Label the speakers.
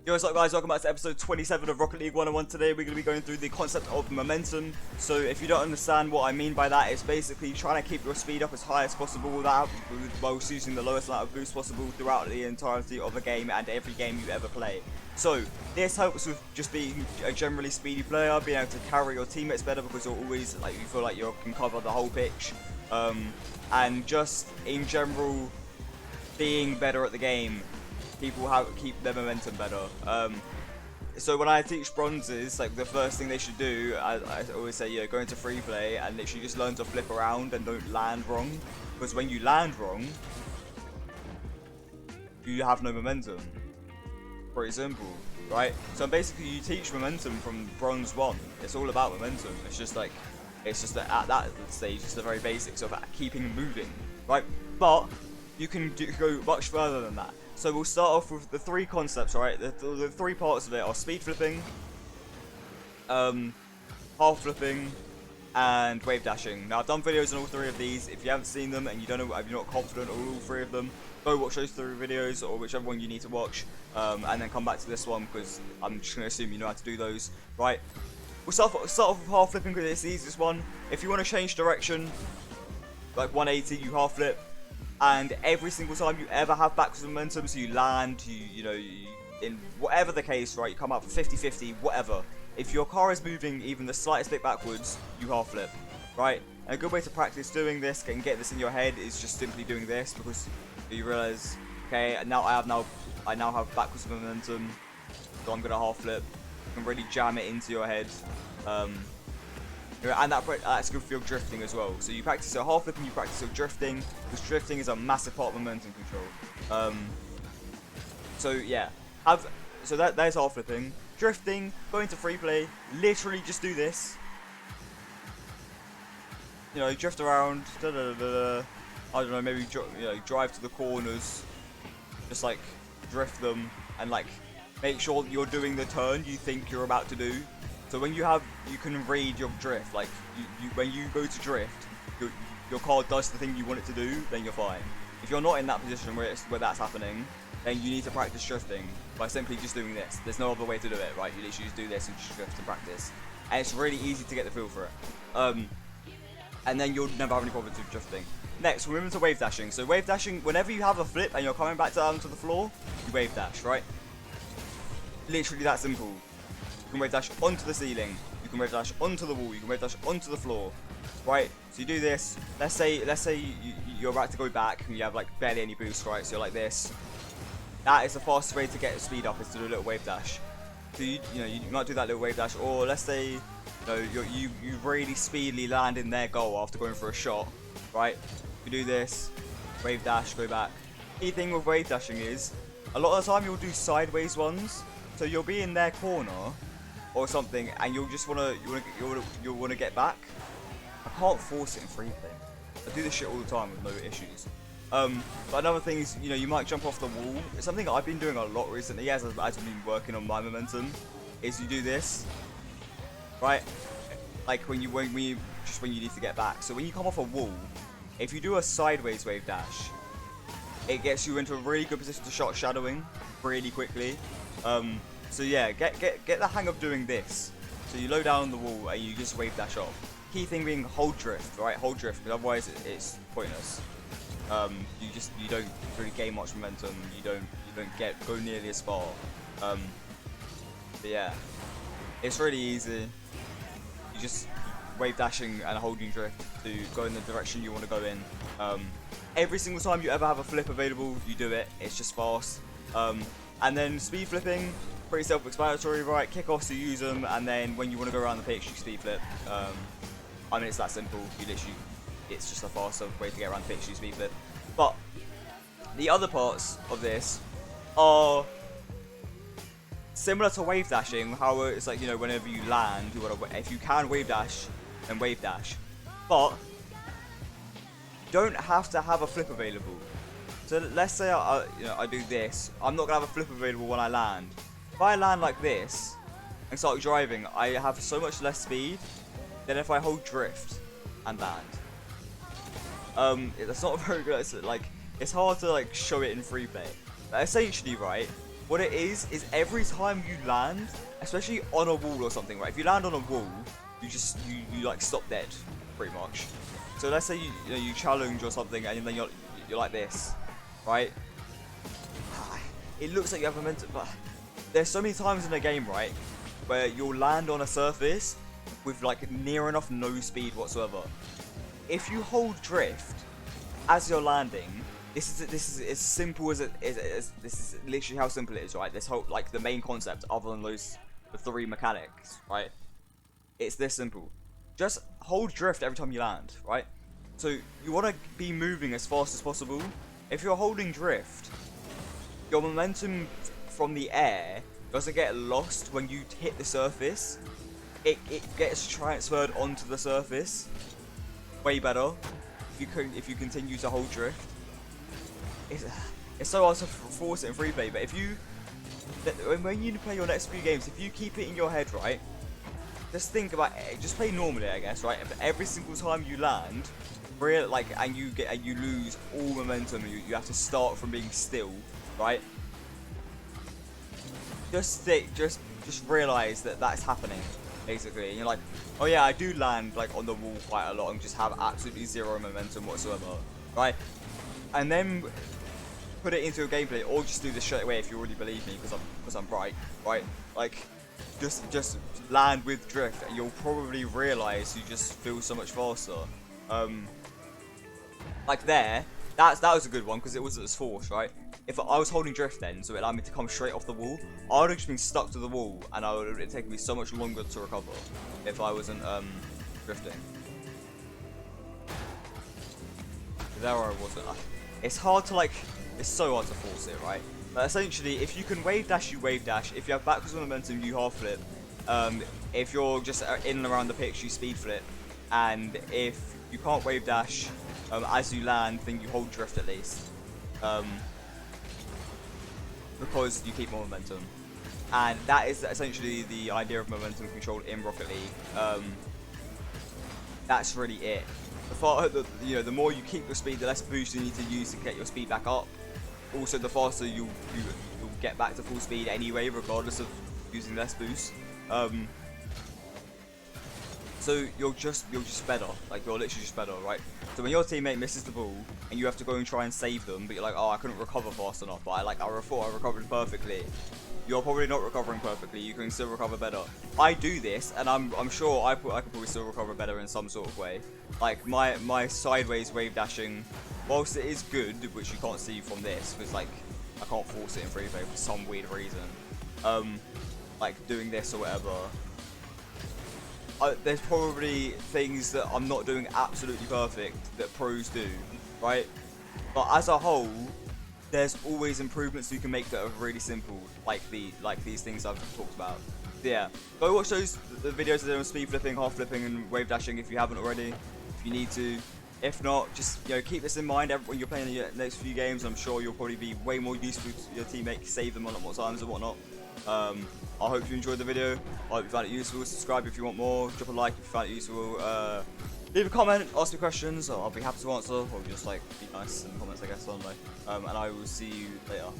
Speaker 1: Yo, what's up guys, welcome back to episode 27 of Rocket League 101. Today we're going to be going through the concept of momentum. So if you don't understand what I mean by that, it's basically trying to keep your speed up as high as possible while using the lowest amount of boost possible throughout the entirety of a game and every game you ever play. So this helps with just being a generally speedy player, being able to carry your teammates better because you're always, like, you feel like you can cover the whole pitch, and just in general being better at the game. People keep their momentum better. So when I teach bronzes, like the first thing they should do, I always say, yeah, go into free play and literally just learn to flip around and don't land wrong. Because when you land wrong, you have no momentum. Pretty simple, right? So basically you teach momentum from bronze 1. It's all about momentum. It's just like, at that stage, it's the very basics of keeping moving, right? But you can go much further than that. So we'll start off with the 3 concepts, right? The 3 parts of it are speed flipping, half flipping, and wave dashing. Now I've done videos on all 3 of these. If you haven't seen them and you don't know, if you're not confident on all 3 of them, go watch those 3 videos or whichever one you need to watch, and then come back to this one because I'm just gonna assume you know how to do those, right? We'll start off with half flipping because it's the easiest one. If you want to change direction, like 180, you half flip. And every single time you ever have backwards momentum, so you land, in whatever the case, right, you come up 50-50, whatever. If your car is moving even the slightest bit backwards, you half flip, right? And a good way to practice doing this and get this in your head is just simply doing this, because you realize, okay, I now have backwards momentum, so I'm gonna half flip. You can really jam it into your head. And that's good for your drifting as well. So you practice your half flip and you practice your drifting, because drifting is a massive part of momentum control. So yeah, so there's half flipping. Drifting, go into free play, literally just do this. You know, drift around, I don't know, maybe drive to the corners, just like drift them, and like make sure that you're doing the turn you think you're about to do. So when you can read your drift, like when you go to drift, your car does the thing you want it to do, then you're fine. If you're not in that position where that's happening, then you need to practice drifting by simply just doing this. There's no other way to do it, right? You literally just do this and just drift and practice. And it's really easy to get the feel for it. And then you'll never have any problems with drifting. Next, we're moving to wave dashing. So wave dashing, whenever you have a flip and you're coming back down to the floor, you wave dash, right? Literally that simple. You can wave dash onto the ceiling, you can wave dash onto the wall, you can wave dash onto the floor, right? So you do this, let's say you're about to go back and you have like barely any boost, right? So you're like this. That is the fastest way to get speed up, is to do a little wave dash. So you might do that little wave dash, or let's say you really speedily land in their goal after going for a shot, right? You do this, wave dash, go back. Key thing with wave dashing is, a lot of the time you'll do sideways ones, so you'll be in their corner or something, and you'll just you'll wanna get back. I can't force it in free play. I do this shit all the time with no issues. But another thing is, you might jump off the wall. It's something that I've been doing a lot recently as I've been working on my momentum. Is you do this, right? Like when you need to get back. So when you come off a wall, if you do a sideways wave dash, it gets you into a really good position to shot shadowing really quickly. So yeah, get the hang of doing this. So you low down the wall and you just wave dash off. Key thing being hold drift, right? Hold drift, because otherwise it's pointless. You don't really gain much momentum. You don't go nearly as far. But yeah, it's really easy. You just wave dashing and holding drift to go in the direction you want to go in. Every single time you ever have a flip available, you do it. It's just fast. And then speed flipping, pretty self-explanatory, right? Kickoffs, you use them, and then when you want to go around the pitch, you speed flip. I mean, it's that simple. It's just a faster way to get around the pitch, you speed flip. But the other parts of this are similar to wave dashing. How it's like, whenever you land, if you can wave dash, then wave dash. But you don't have to have a flip available. So let's say I do this. I'm not gonna have a flip available when I land. If I land like this and start driving, I have so much less speed than if I hold drift and land. That's not very good. It's hard to like show it in free play. But essentially, right, what it is every time you land, especially on a wall or something, right? If you land on a wall, you like stop dead, pretty much. So let's say you challenge or something, and then you're like this, right? It looks like you have momentum, but there's so many times in the game, right, where you'll land on a surface with like near enough no speed whatsoever. If you hold drift as you're landing, this is as simple as this is literally how simple it is, right? This whole, like, the main concept, other than the 3 mechanics, right? It's this simple. Just hold drift every time you land, right? So you want to be moving as fast as possible. If you're holding drift, your momentum from the air doesn't get lost when you hit the surface. It gets transferred onto the surface way better if you continue to hold drift. It's so hard to force it in free play, but if you when you play your next few games, if you keep it in your head, right, just think about it, just play normally, I guess, right? But every single time you land, and you lose all momentum, you have to start from being still, right? Just realize that that's happening, basically, and you're like, oh yeah, I do land like on the wall quite a lot and just have absolutely zero momentum whatsoever, right? And then put it into a gameplay, or just do this straight away if you already believe me, because I'm bright, right? Like, just land with drift, and you'll probably realize you just feel so much faster. Like there, that was a good one because it wasn't as forced, right? If I was holding drift then, so it allowed me to come straight off the wall, I would have just been stuck to the wall, and it would take me so much longer to recover if I wasn't drifting. There I wasn't. It's hard to it's so hard to force it, right? But essentially, if you can wave dash, you wave dash. If you have backwards momentum, you half flip. If you're just in and around the pitch, you speed flip. And if you can't wave dash as you land, then you hold drift at least. Because you keep more momentum. And that is essentially the idea of momentum control in Rocket League. That's really it. The more you keep your speed, the less boost you need to use to get your speed back up. Also, the faster you'll get back to full speed anyway, regardless of using less boost. So you're just better. Like, you're literally just better, right? So when your teammate misses the ball and you have to go and try and save them, but you're like, oh, I couldn't recover fast enough, but I thought I recovered perfectly. You're probably not recovering perfectly. You can still recover better. I do this, and I'm sure I could probably still recover better in some sort of way. Like my sideways wave dashing, whilst it is good, which you can't see from this, because like I can't force it in free play for some weird reason. Like doing this or whatever. There's probably things that I'm not doing absolutely perfect that pros do, right? But as a whole, there's always improvements you can make that are really simple, like these things I've talked about. Yeah, go watch the videos that are on speed flipping, half flipping, and wave dashing if you haven't already. If you need to. If not, just keep this in mind when you're playing the next few games. I'm sure you'll probably be way more useful to your teammates, save them a lot more times and whatnot. I hope you enjoyed the video. I hope you found it useful. Subscribe if you want more. Drop a like if you found it useful. Leave a comment, ask me questions. I'll be happy to answer. Or just be nice in the comments, I guess. And I will see you later.